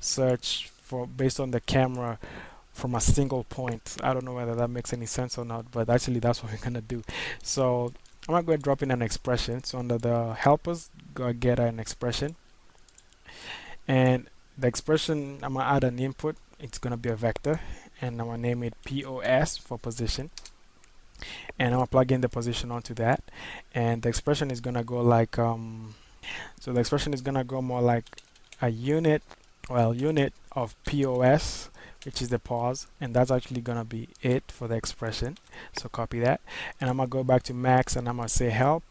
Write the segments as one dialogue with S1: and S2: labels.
S1: search for based on the camera from a single point. I don't know whether that makes any sense or not, but actually that's what we're gonna do. So I'm gonna go and drop in an expression. So under the helpers, go get an expression, and the expression I'm gonna add an input. It's gonna be a vector, and I'm gonna name it POS for position, and I'm gonna plug in the position onto that, and the expression is gonna go like so the expression is gonna go more like a unit, well, unit of POS, which is the pause, and that's actually gonna be it for the expression. So copy that, and I'm gonna go back to max, and I'm gonna say help,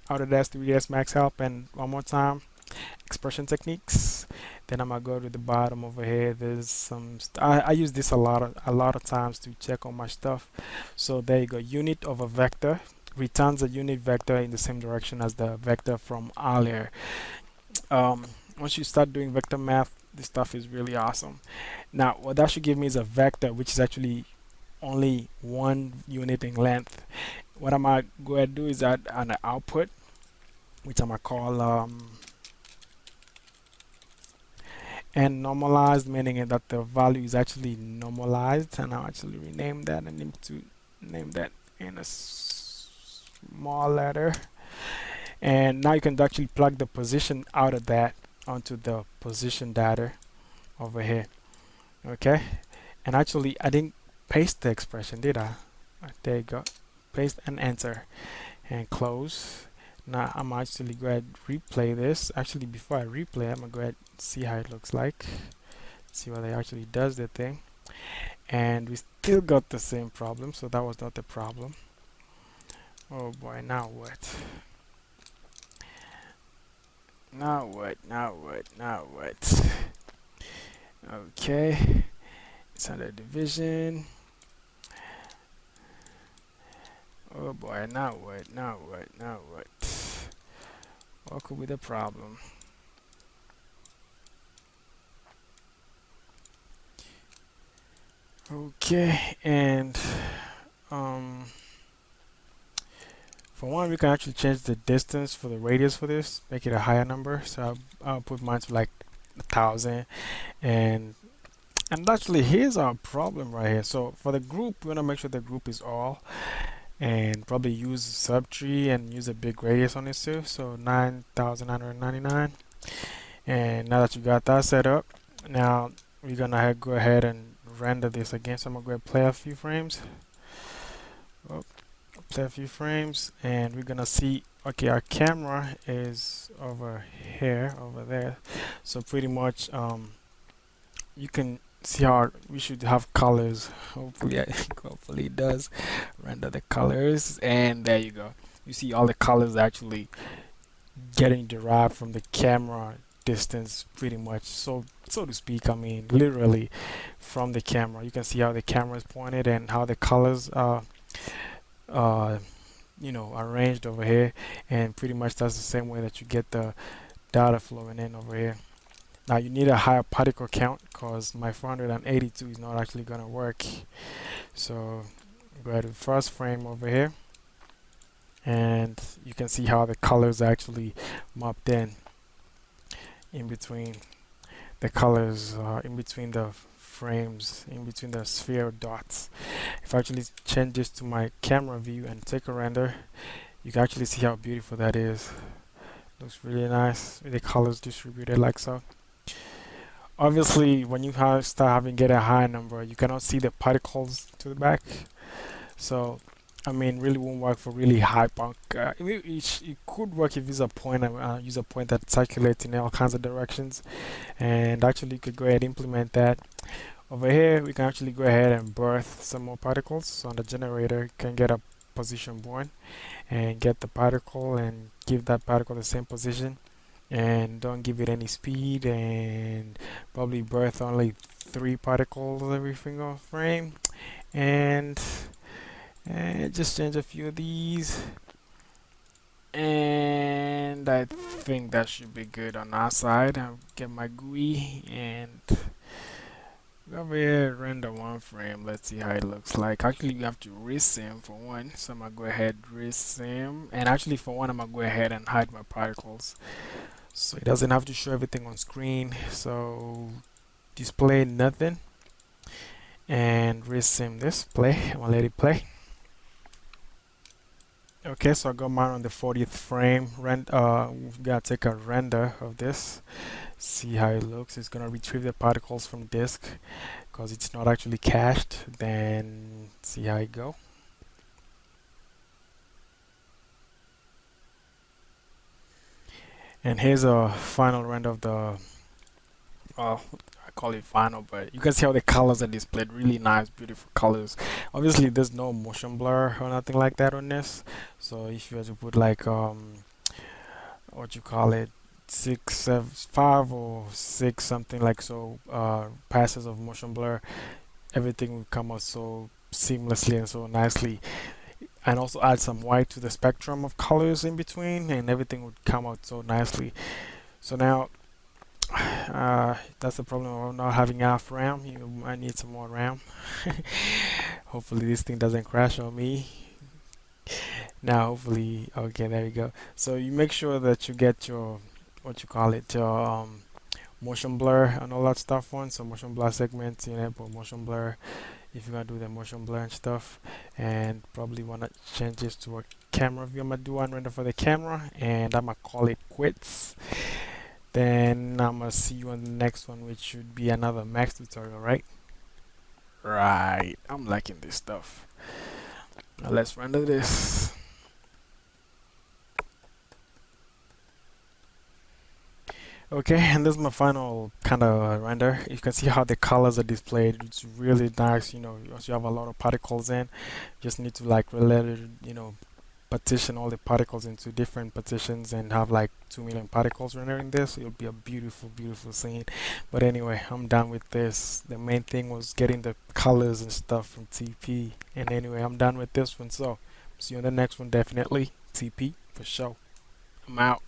S1: Autodesk 3ds max help, and one more time, expression techniques. Then I'm gonna go to the bottom over here. There's some I use this a lot of times to check on my stuff. So there you go, unit of a vector returns a unit vector in the same direction as the vector from earlier. Once you start doing vector math, this stuff is really awesome. Now what that should give me is a vector which is actually only 1 unit in length. What I'm gonna go ahead and do is add an output, which I'm gonna call and normalized, meaning that the value is actually normalized, and I'll actually rename that and need to name that in a small letter. And now you can actually plug the position out of that onto the position data over here. Okay, and actually I didn't paste the expression, did I? There you go, paste and enter and close. Now I'm actually go ahead and replay this. Actually, before I replay, I'm gonna go ahead and see how it looks like, see whether it actually does the thing, and we still got the same problem. So that was not the problem. Oh boy, now what? Now what? Now what? Now what? Okay, it's under division. Oh boy, now what? Now what? Now what? What could be the problem? Okay, and for one, we can actually change the distance for the radius for this, make it a higher number. So I'll put mine to like 1,000, and actually here's our problem right here. So for the group, we want to make sure the group is all, and probably use subtree and use a big radius on this too. So 9,999. And now that you got that set up, now we're gonna go ahead and render this again. So I'm gonna go ahead and play a few frames. Oh, play a few frames, and we're gonna see, okay, our camera is over here, over there. So pretty much you can see how we should have colors. Hopefully hopefully it does render the colors, and there you go. You see all the colors actually getting derived from the camera distance, pretty much, so to speak. I mean, literally from the camera. You can see how the camera is pointed and how the colors are you know, arranged over here, and pretty much that's the same way that you get the data flowing in over here. Now you need a higher particle count because my 482 is not actually going to work. So go ahead to the first frame over here, and you can see how the colors actually mapped in between the colors, in between the frames, in between the sphere dots. If I actually change this to my camera view and take a render, you can actually see how beautiful that is. Looks really nice with the colors distributed like so. Obviously, when you start having get a high number, you cannot see the particles to the back. So, I mean, really won't work for really high punk. It could work if it's a point, use a point that circulates in all kinds of directions, and actually you could go ahead and implement that. Over here, we can actually go ahead and birth some more particles. So on the generator, you can get a position born and get the particle and give that particle the same position, and don't give it any speed, and probably birth only 3 particles every single frame, and just change a few of these, and I think that should be good on our side. I'll get my GUI and go over here, render 1 frame. Let's see how it looks like. Actually, we have to resim for one, so I'm gonna go ahead resim, and actually for one, I'm gonna go ahead and hide my particles so it doesn't have to show everything on screen. So display nothing and resim this. Play. I'm gonna let it play. Okay, so I got mine on the 40th frame. We've got to take a render of this. See how it looks. It's gonna retrieve the particles from disk because it's not actually cached. Then see how it go. And here's a final render of the, well, I call it final, but you can see how the colors are displayed. Really nice, beautiful colors. Obviously, there's no motion blur or nothing like that on this. So if you were to put like what you call it, 5 or 6 something like so passes of motion blur, everything will come out so seamlessly and so nicely, and also add some white to the spectrum of colors in between, and everything would come out so nicely. So now that's the problem of not having enough RAM. You might need some more RAM. Hopefully this thing doesn't crash on me. Now hopefully, okay, there we go. So you make sure that you get your, what you call it, your motion blur and all that stuff on. So motion blur segments, you enable motion blur if you're gonna do the motion blur and stuff, and probably wanna change this to a camera view. I'm gonna do one render for the camera, and I'm gonna call it quits. Then I'm gonna see you on the next one, which should be another Max tutorial, right? Right, I'm liking this stuff. Now let's render this. Okay, and this is my final kind of render. You can see how the colors are displayed. It's really nice, you know. Once you have a lot of particles in, just need to like really, you know, partition all the particles into different partitions and have like 2 million particles rendering this. It'll be a beautiful, beautiful scene. But anyway, I'm done with this. The main thing was getting the colors and stuff from TP. And anyway, I'm done with this one. So see you on the next one, definitely. TP for sure. I'm out.